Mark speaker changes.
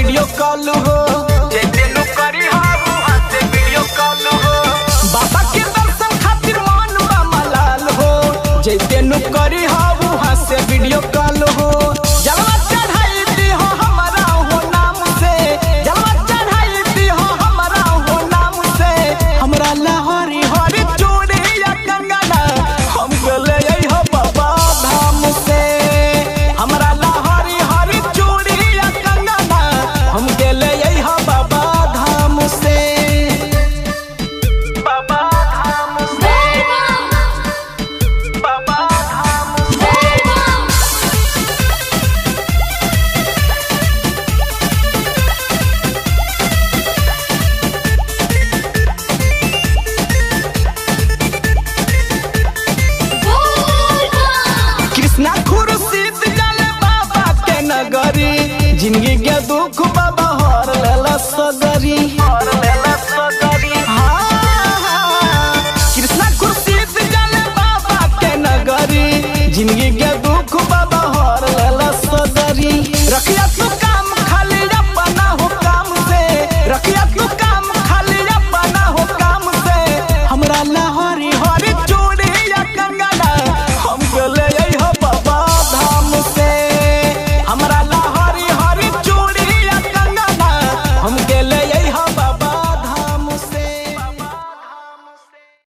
Speaker 1: Video call हो, जैसे नु करी हो वहां से वीडियो कॉल हो। बाबा के दर्शन खातिर मन बा मलाल हो, जैसे नु करी हो वहां से वीडियो कॉल हो। जलवा चढ़ाई दी हो हमारा हो नाम से, जलवा चढ़ाई दी हो हमारा हो नाम से। हमरा लहरी हरी चूड़ी या कंगना हम गले हो बाबा धाम से। हमरा लहरी हरी चूड़ी या कंगना हम गले हो बाबा धाम से। बाबा धाम से, बाबा धाम से। कृष्णा खुर्शीद जले बाबा के नगरी, जिंदगी के दुख बाबा हर लेला सगरी। कृष्णा खुर्शीद जले बाबा के नगरी, जिंदगी के दुख बाबा हर लेला सगरी। रखिया